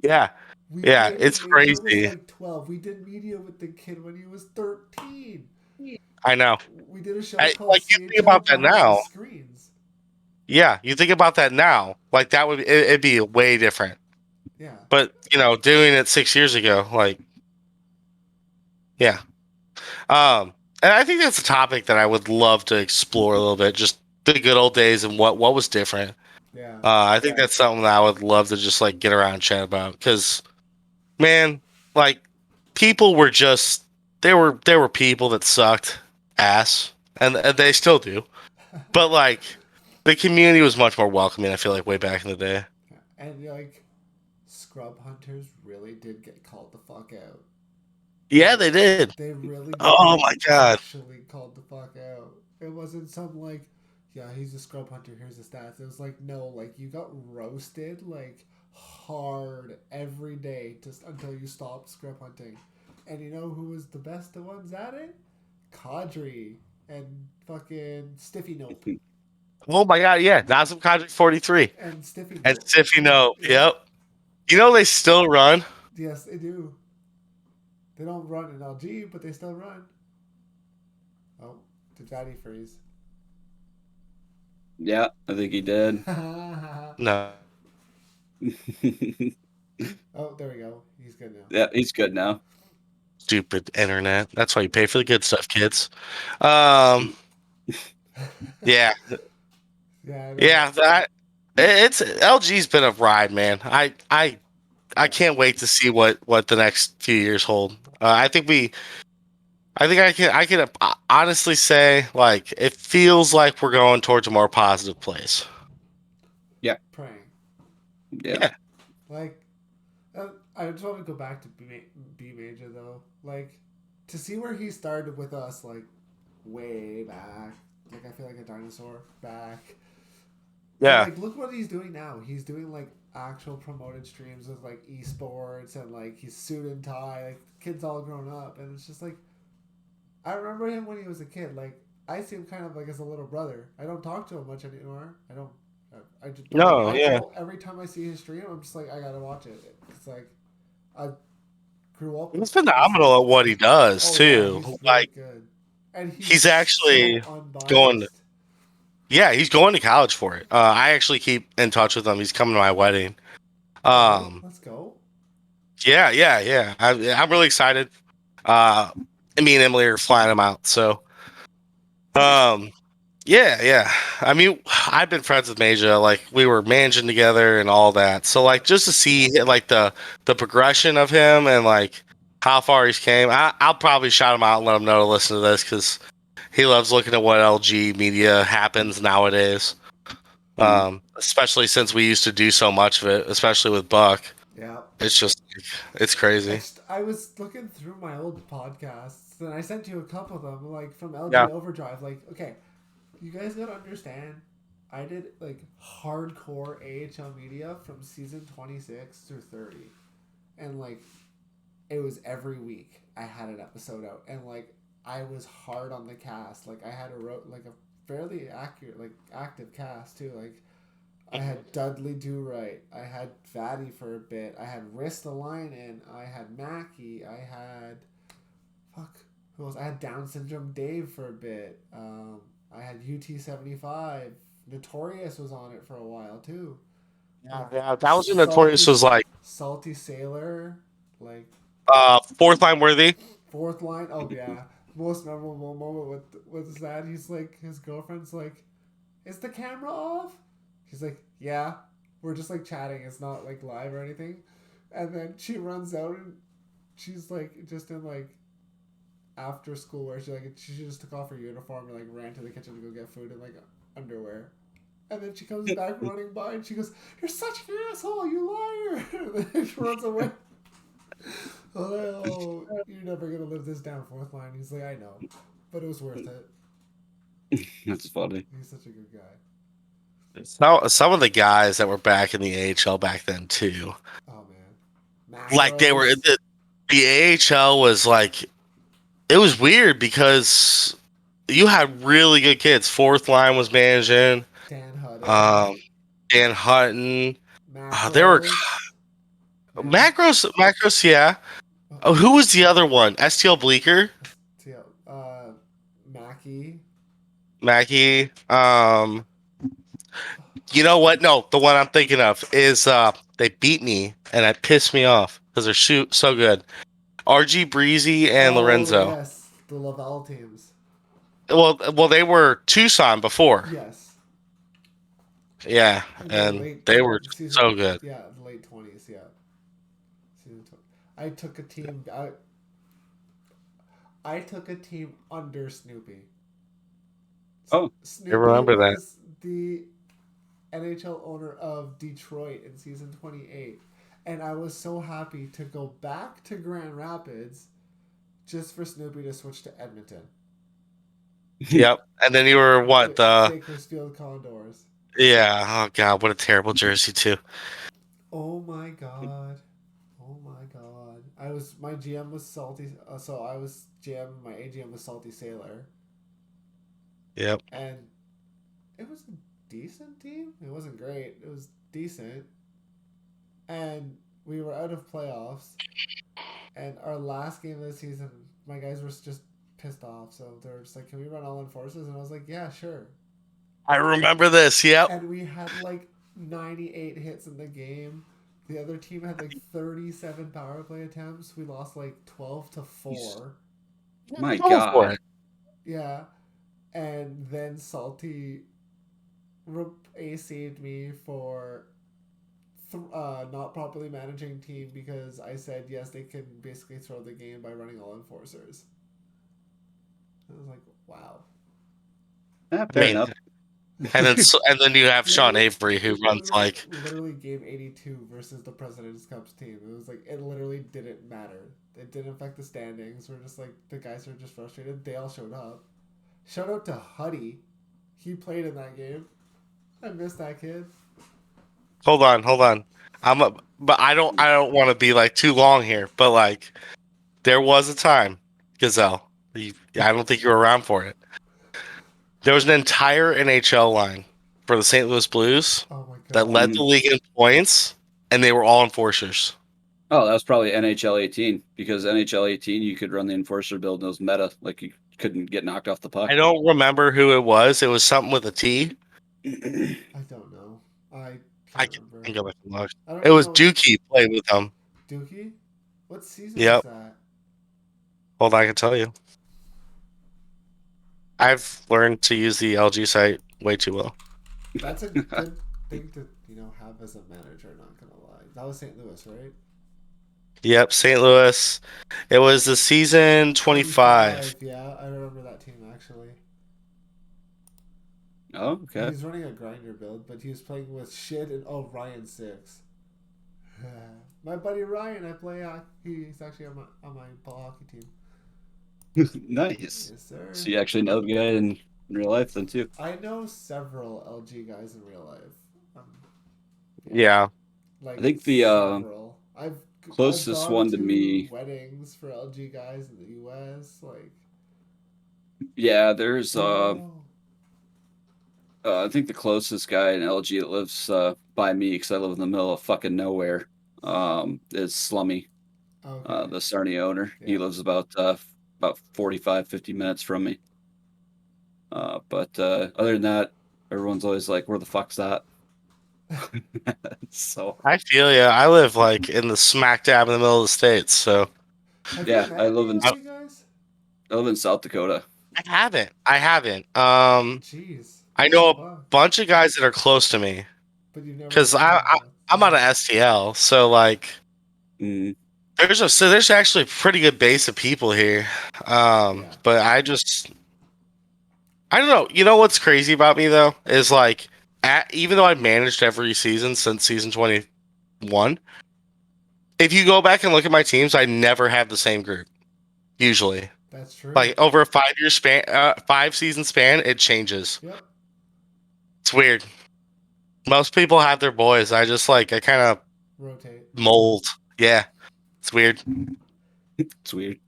yeah, We yeah, played when it's Major was crazy. like 12. We did media with the kid when he was 13. I know. We did a show called You think CHL about that Behind the now. Screens. Yeah, you think about that now. Like that it'd be way different. Yeah. But doing it 6 years ago, like, yeah. And I think that's a topic that I would love to explore a little bit. Just the good old days and what was different. Yeah. I think that's something that I would love to just like get around and chat about. Because, man, like, people were just there were people that sucked ass, and they still do. But like, the community was much more welcoming. I feel like way back in the day. And like, scrub hunters really did get called the fuck out. Yeah, they did. They really did Oh get my god. actually called the fuck out. It wasn't some like, yeah, he's a scrub hunter. Here's the stats. It was like, no, like you got roasted like hard every day just until you stopped scrub hunting. And you know who was the best the ones at it? Cadre and fucking Stiffy Nope. Oh my god. Yeah, Nazem Kadri 43 And Stiffy Nope. and Stiffy No. Yeah. Yep. They still run. Yes, they do. They don't run in LG, but they still run. Oh, did Fatty freeze? Yeah, I think he did. No. Oh, there we go. He's good now. Yeah, he's good now. Stupid internet. That's why you pay for the good stuff, kids. Yeah. Yeah. Yeah. It's LG's been a ride, man. I can't wait to see what the next few years hold. I think I can honestly say, like, it feels like we're going towards a more positive place. Praying. Yeah. Like, I just want to go back to B Major though. Like, to see where he started with us, like, way back. Like, I feel like a dinosaur back. Yeah. And, like, look what he's doing now. He's doing like actual promoted streams with like esports and like he's suit and tie. Like, kids all grown up, and it's just like, I remember him when he was a kid. Like, I see him kind of like as a little brother. I don't talk to him much anymore. I don't. I just No, yeah. every time I see his stream, I'm just like, I gotta watch it. It's like I grew up. He's phenomenal at what he does too. He's really Like, good, and he's actually so going. unbiased. Yeah, he's going to college for it. I actually keep in touch with him. He's coming to my wedding. Let's go. Yeah. I'm really excited. Me and Emily are flying him out. So, yeah. I mean, I've been friends with Major. Like, we were managing together and all that. So, like, just to see like the progression of him and like how far he's came, I'll probably shout him out and let him know to listen to this because he loves looking at what LG media happens nowadays. Especially since we used to do so much of it, especially with Buck. Yeah. It's just, it's crazy. I was looking through my old podcasts and I sent you a couple of them, like from LG Yeah. Overdrive. Like, okay, you guys gotta understand, I did like hardcore AHL media from season 26 through 30, and like it was every week I had an episode out, and like I was hard on the cast. Like, I had like a fairly accurate, like active cast too. Like, I had Dudley Do Right. I had Fatty for a bit. I had Riss the Line in. I had Mackie. I had who else? I had Down Syndrome Dave for a bit. I had UT75. Notorious was on it for a while too. Yeah, that was Notorious was like Salty Sailor, like fourth line worthy. fourth line. Oh yeah, most memorable moment was that he's like, his girlfriend's like, "Is the camera off?" He's like, "Yeah." We're just like chatting. It's not like live or anything. And then she runs out and she's like just in like after school where she just took off her uniform and like ran to the kitchen to go get food in like underwear. And then she comes back running by and she goes, "You're such an asshole, you liar!" And then she runs away. Oh, you're never gonna live this down, fourth line. He's like, "I know, but it was worth it." That's funny. He's such a good guy. Some of the guys that were back in the AHL back then too, Oh man, like they were the AHL was like, it was weird because you had really good kids. Fourth line was managing. Dan Hutton. Dan Hutton. Macros. There were Yeah. Macros, yeah. Oh, who was the other one? STL Bleeker, Mackie. Mackie. You know what? No, the one I'm thinking of is they beat me and it pissed me off because they're so good. RG Breezy and Oh Lorenzo. yes, the Laval teams. Well, they were Tucson before. Yes. Yeah, In the and late they were season. so good. Yeah, the late 20s. Yeah. Season 20. I took a team. I took a team under Snoopy. Oh, I Snoopy remember that. was the NHL owner of Detroit in season 28. And I was so happy to go back to Grand Rapids just for Snoopy to switch to Edmonton. Yep. And then you were what? Bakersfield Condors. Yeah. Oh god, what a terrible jersey too. Oh my god. Oh my god. My GM was Salty, so I was GM, my AGM was Salty Sailor. Yep. And it was a decent team. It wasn't great. It was decent. And we were out of playoffs. And our last game of the season, my guys were just pissed off. So they were just like, "Can we run all in forces?" And I was like, "Yeah, sure." I remember this. Yep. And we had like 98 hits in the game. The other team had like 37 power play attempts. We lost like 12-4. My Go for God. it. Yeah. And then Salty AC'd me for not properly managing team because I said yes, they can basically throw the game by running all enforcers. I was like, wow. Yeah, I fair mean, enough. and then you have Sean Literally, Avery who runs like literally game 82 versus the President's Cups team. It was like it literally didn't matter. It didn't affect the standings. We're just like the guys are just frustrated. They all showed up. Shout out to Huddy. He played in that game. I missed that kid. hold on. But I don't want to be like too long here, but like there was a time, Gazelle. I don't think you were around for it. There was an entire NHL line for the St. Louis Blues Oh my that god. led the league in points, and they were all enforcers. Oh, that was probably NHL 18 because NHL 18 you could run the enforcer build and it was meta, like you couldn't get knocked off the puck. I don't remember who it was. It was something with a T. I don't know. I I can't remember. can go back and look. I don't It even was know. Dookie played with them. Dookie? What season was Yep. that? Hold on, I can tell you. I've learned to use the LG site way too well. That's a good thing to have as a manager. Not gonna lie, that was St. Louis, right? Yep, St. Louis. It was the season 25. Yeah, I remember that team actually. Oh, He okay. was running a grinder build, but he was playing with shit and Ryan 6. My buddy Ryan, I play. He's actually on my ball hockey team. Nice. Yes, sir. So you actually know the guy in real life then too. I know several LG guys in real life. Yeah. Like I think the several. I've closest gone one to to me, weddings for LG guys in the U.S. Like, yeah, there's oh, I think the closest guy in LG that lives by me because I live in the middle of fucking nowhere is Slummy, okay. the Sarnia owner. He Yeah. lives about 45, 50 minutes from me. But other than that, everyone's always like, "Where the fuck's that?" So I feel ya. I live like in the smack dab in the middle of the states, so Have you yeah, met I any live in I, LG guys? South Dakota. I haven't. I haven't. Jeez. I know a Fuck. bunch of guys that are close to me But you never. because I'm out of STL, so like Mm, there's actually a pretty good base of people here. Yeah. But I don't know. You know what's crazy about me though is like even though I've managed every season since season 21, if you go back and look at my teams, I never have the same group. Usually, That's true. like over a 5 year span, 5 season span, it changes. Yep. It's weird. Most people have their boys. I kind of Rotate. mold. Yeah, it's weird. it's weird.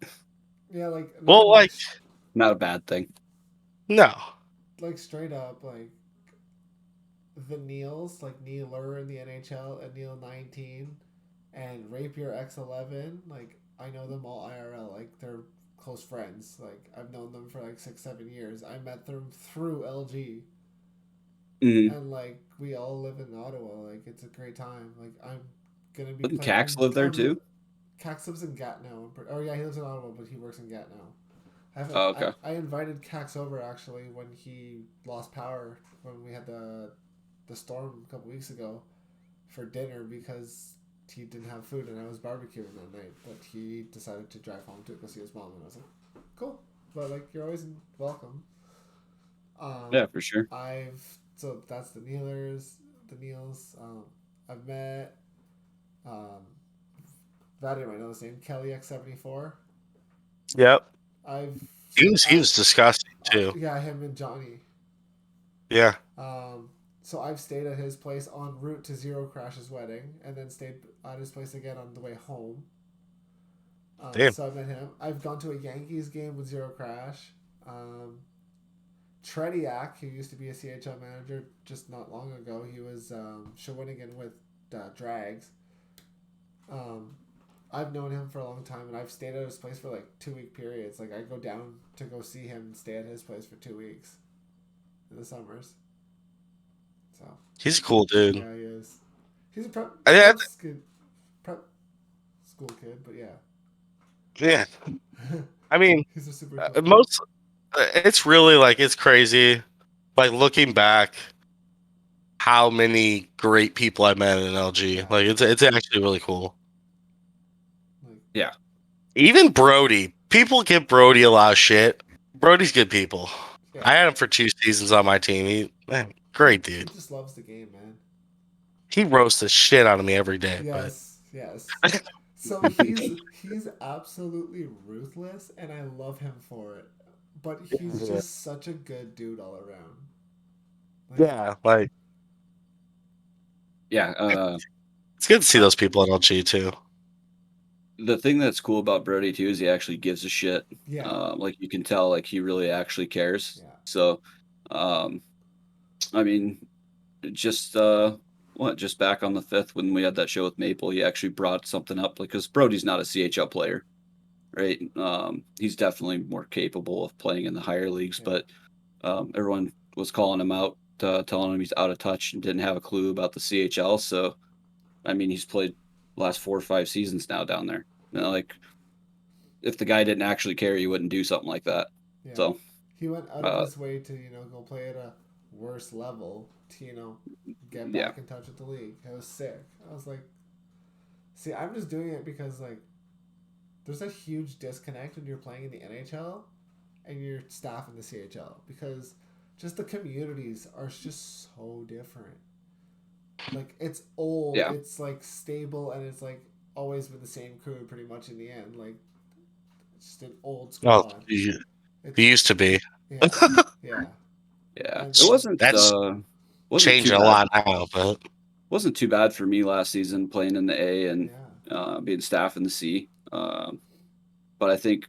Yeah, like not Well, like much. Not a bad thing. no. Like straight up, like the Neils, like Nealer in the NHL and Neil 19, and Rapier X11. Like I know them all IRL. Like they're close friends. Like I've known them for like 6-7 years. I met them through LG. Mm, And like we all live in Ottawa. Like it's a great time. Like I'm gonna be Didn't playing. Cax live there too? Cax lives in Gatineau. Oh yeah, he lives in Ottawa, but he works in Gatineau. Oh, okay. I invited Cax over actually when he lost power when we had the storm a couple weeks ago for dinner because he didn't have food and I was barbecuing that night. But he decided to drive home to go see his mom and I was like, cool. But like you're always welcome. Yeah, for sure. So that's the Neilers, the Neils. I've met Vadim, I know his name, Kelly X74. Yep. I've He was disgusting too. yeah, him and Johnny. Yeah. So I've stayed at his place en route to Zero Crash's wedding, and then stayed at his place again on the way home. Damn. So I met him. I've gone to a Yankees game with Zero Crash. Trediak, who used to be a CHL manager just not long ago, he was Shawinigan with Drags. I've known him for a long time, and I've stayed at his place for like 2-week periods. Like I go down to go see him and stay at his place for 2 weeks in the summers. So he's a cool dude. Yeah, he is. He's a prep school kid, but yeah. Yeah. I mean, he's a super cool it's really like it's crazy. Like looking back, how many great people I met in LG. Yeah. Like it's actually really cool. Yeah. Even Brody. People give Brody a lot of shit. Brody's good people. Yeah. I had him for 2 seasons on my team. Great dude. He just loves the game, man. He roasts the shit out of me every day. Yes. So he's absolutely ruthless, and I love him for it. But he's just such a good dude all around. It's good to see those people at LG too. The thing that's cool about Brody too is he actually gives a shit. Yeah. Like you can tell, like he really actually cares. Yeah. So, I mean, just just back on the 5th when we had that show with Maple, he actually brought something up, like because Brody's not a CHL player, right? He's definitely more capable of playing in the higher leagues, but everyone was calling him out, telling him he's out of touch and didn't have a clue about the CHL. So, I mean, he's played the last 4 or 5 seasons now down there. Like, if the guy didn't actually care, he wouldn't do something like that. Yeah. So he went out of his way to go play at a worse level to get back in touch with the league. It was sick. I was like, see, I'm just doing it because like there's a huge disconnect when you're playing in the NHL and your staff in the CHL because just the communities are just so different. Like it's old, it's like stable, and it's like always been the same crew pretty much in the end. Like it's just an old squad. It used to be. Yeah. It wasn't. Wasn't changing a lot now, but wasn't too bad for me last season playing in the A and being staff in the C. But I think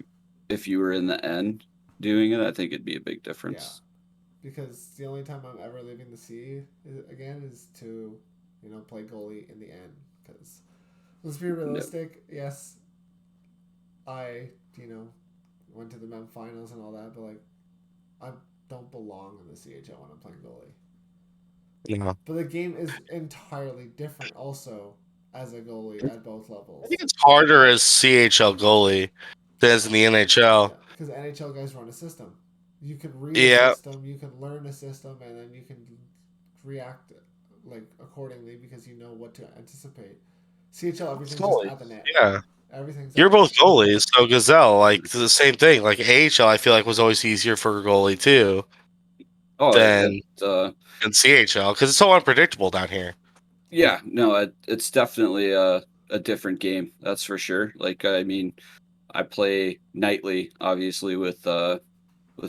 if you were in the N doing it, I think it'd be a big difference. Yeah. Because the only time I'm ever leaving the C again is to, play goalie in the N. Because let's be realistic. Yes, I, went to the MEM finals and all that, but like, I don't belong in the CHL when I'm playing goalie. Yeah. But the game is entirely different also as a goalie at both levels. I think it's harder as CHL goalie than as in the NHL. Because NHL guys run a system. You can read a system, you can learn a system, and then you can react like accordingly because you know what to anticipate. CHL, everything's just at the net. Yeah. Everything's You're both goalies, so Gazelle, like the same thing. Like AHL, I feel like was always easier for a goalie too. Than CHL because it's so unpredictable down here. Yeah, no, it's definitely a different game. That's for sure. Like, I mean, I play nightly, obviously, with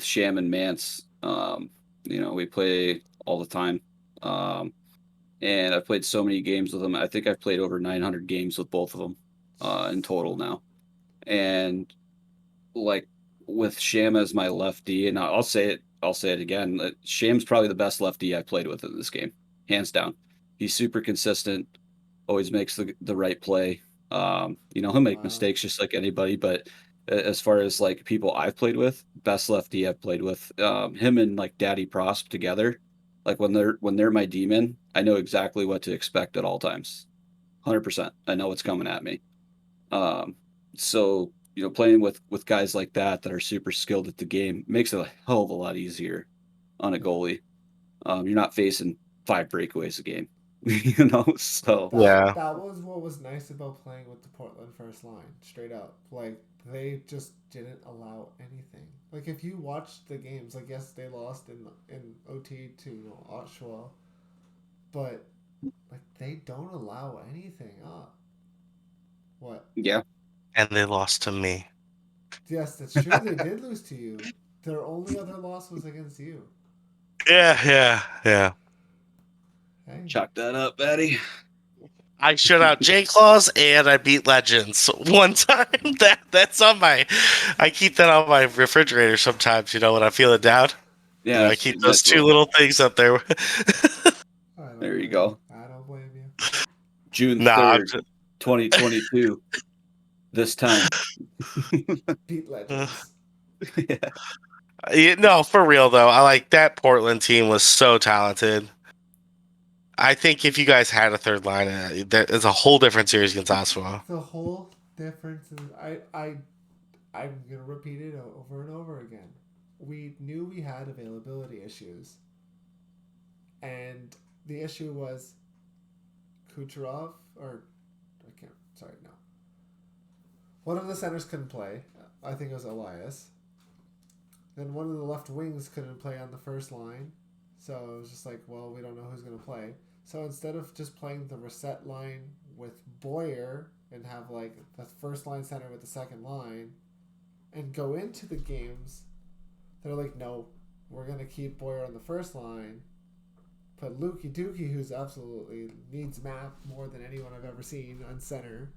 Sham and Mance. We play all the time. And I've played so many games with them. I think I've played over 900 games with both of them in total now. And like with Sham as my lefty, and I'll say it again. Sham's probably the best lefty I played with in this game, hands down. He's super consistent, always makes the right play. He'll make mistakes just like anybody, but as far as like people I've played with, best lefty I've played with, him and like Daddy Prosp together, like when they're my demon, I know exactly what to expect at all times. 100%. I know what's coming at me. So playing with guys like that are super skilled at the game makes it a hell of a lot easier on a goalie. You're not facing 5 breakaways a game, So Yeah. That was what was nice about playing with the Portland first line, straight up. Like they just didn't allow anything. Like if you watched the games, like yes, they lost in OT to Oshawa, but like they don't allow anything up. What? yeah, And they lost to me. Yes, that's true. They did lose to you. Their only other loss was against you. Yeah. Hey, chalk that up, Betty. I shut out J Claws and I beat Legends one time. That's on my. I keep that on my refrigerator sometimes. When I'm feeling down. Yeah, I it's keep a those nice two little. little things up there. I don't There you blame you. go. I don't blame you. June Nah, 3rd, 2022. This time. Beat Legends. Yeah. no, for real though. I like that Portland team was so talented. I think if you guys had a third line, there's a whole different series against Oshawa. The whole difference is I'm gonna repeat it over and over again. We knew we had availability issues, and the issue was Kucherov or I can't. Sorry, no. One of the centers couldn't play. I think it was Elias. Then one of the left wings couldn't play on the first line, so it was just like, well, we don't know who's gonna play. So instead of just playing the reset line with Boyer and have like the first line center with the second line, and go into the games, they're like, no, we're gonna keep Boyer on the first line, put Lukey Dookie, who's absolutely needs map more than anyone I've ever seen on center,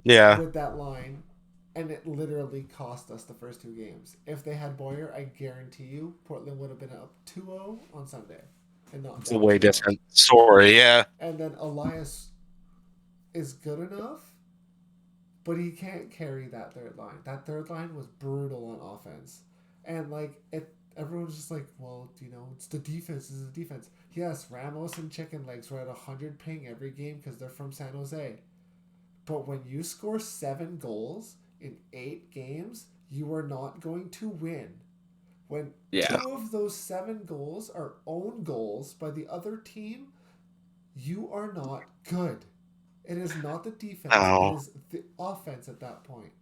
Yeah. with that line, and it literally cost us the first 2 games. If they had Boyer, I guarantee you, Portland would have been up 2-0 on Sunday, and not It's a down way 2-0. different story. Yeah. And then Elias is good enough, but he can't carry that third line. That third line was brutal on offense, and like everyone's just like, well, it's the defense. This is the defense. Yes, Ramos and Chicken Legs were at 100 ping every game because they're from San Jose. But when you score 7 goals in 8 games, you are not going to win. When 2 of those 7 goals are own goals by the other team, you are not good. It is not the defense. It No. is the offense at that point.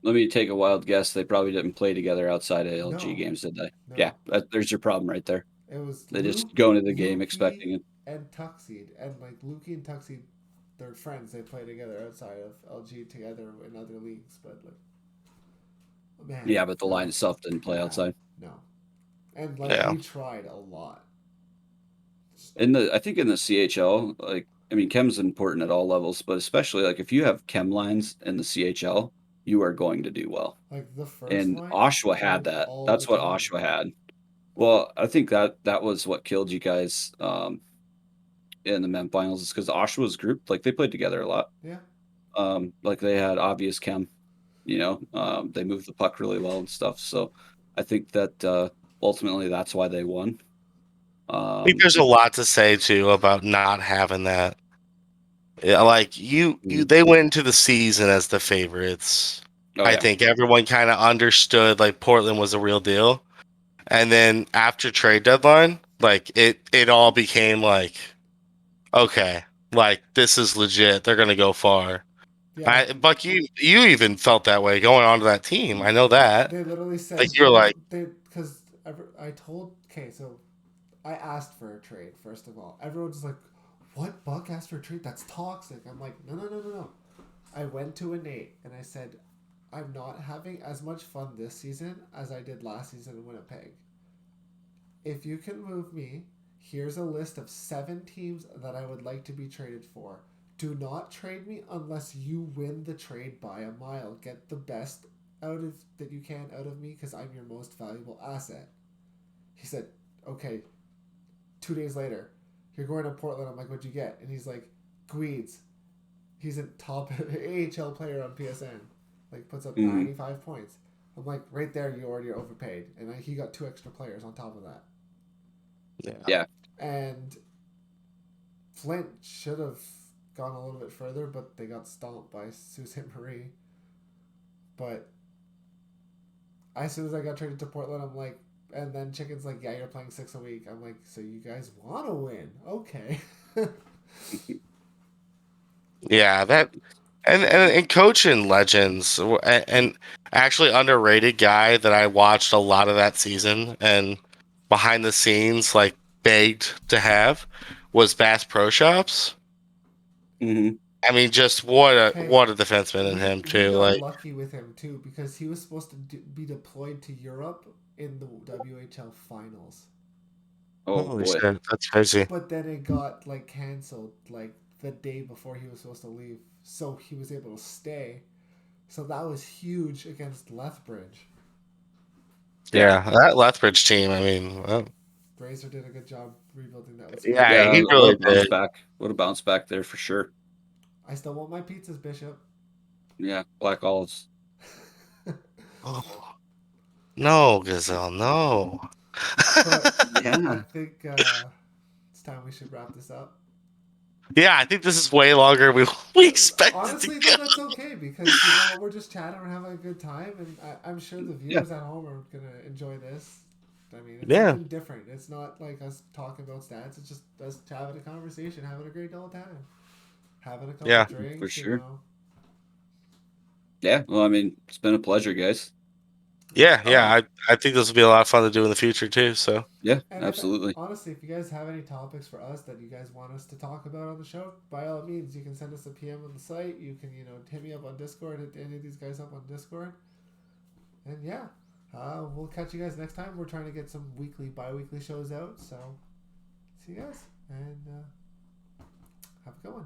Let me take a wild guess. They probably didn't play together outside of LG No. games, did they? No. Yeah, there's your problem right there. It was They just go into the game Lukey expecting it. and Tuxeed. And like Lukey and Tuxeed, they're friends. They play together outside of LG together in other leagues. But like, man. Yeah, but the line No. itself didn't play outside. No. And like Yeah. we tried a lot. I think in the CHL, like chem's important at all levels, but especially like if you have chem lines in the CHL, you are going to do well. Like the first And line Oshawa had played that. all the That's what time. Oshawa had. Well, I think that was what killed you guys in the men finals is because Oshawa's group, like they played together a lot. Yeah. Like they had obvious chem, they moved the puck really well and stuff. So I think that ultimately that's why they won. I think there's a lot to say too about not having that. Yeah, like they went into the season as the favorites. Oh I yeah. think everyone kind of understood like Portland was a real deal, and then after trade deadline, like it all became like, okay, like this is legit. They're gonna go far. Yeah. Buck, you even felt that way going on to that team. I know that. They literally said Like you're like, because I told so I asked for a trade first of all. Everyone's like, "What? Buck asked for a trade? That's toxic." I'm like, no. I went to Nate and I said, "I'm not having as much fun this season as I did last season in Winnipeg. If you can move me, here's a list of 7 teams that I would like to be traded for. Do not trade me unless you win the trade by a mile. Get the best that you can out of me because I'm your most valuable asset." He said, "Okay." 2 days later, "You're going to Portland." I'm like, "What'd you get?" And he's like, "Guides." He's a top AHL player on PSN. Like puts up 95 points. I'm like, right there, you already overpaid, and he got 2 extra players on top of that. Yeah. And Flint should have gone a little bit further, but they got stomped by Sault Ste. Marie. But as soon as I got traded to Portland, I'm like, and then Chicken's like, yeah, you're playing 6 a week. I'm like, so you guys want to win? Okay. Yeah, that and coaching legends and actually underrated guy that I watched a lot of that season and behind the scenes like begged to have was Bass Pro Shops. Hmm. I mean, just Hey, what a defenseman in him we too. got Like, lucky with him too because he was supposed to be deployed to Europe in the WHL finals, Oh holy boy. shit, that's crazy. but then it got like canceled like the day before he was supposed to leave, so he was able to stay. So that was huge against Lethbridge. Yeah, that Lethbridge team. I mean, well, Fraser did a good job rebuilding that with Scott. yeah, Yeah, he what really a bounce did. back. What a bounce back there for sure. I still want my pizzas, Bishop. Yeah, Black Olives. Oh no, Gazelle, no. But I Yeah. think it's time we should wrap this up. Yeah, I think this is way longer than we expected to Honestly, go. though, that's okay because you know we're just chatting, we're having a good time, and I'm sure the Yeah. viewers at home are gonna enjoy this. I mean, it's Yeah. something different. It's not like us talking about stats. It's just us having a conversation, having a great old time, having a couple Yeah, drinks. For sure. You know. Yeah. Well, I mean, it's been a pleasure, guys. Yeah, yeah. I think this will be a lot of fun to do in the future too. So Yeah, And absolutely. honestly, if you guys have any topics for us that you guys want us to talk about on the show, by all means, you can send us a PM on the site. You can, hit me up on Discord, hit any of these guys up on Discord. And yeah, we'll catch you guys next time. We're trying to get some weekly, bi-weekly shows out. So, see you guys, and have a good one.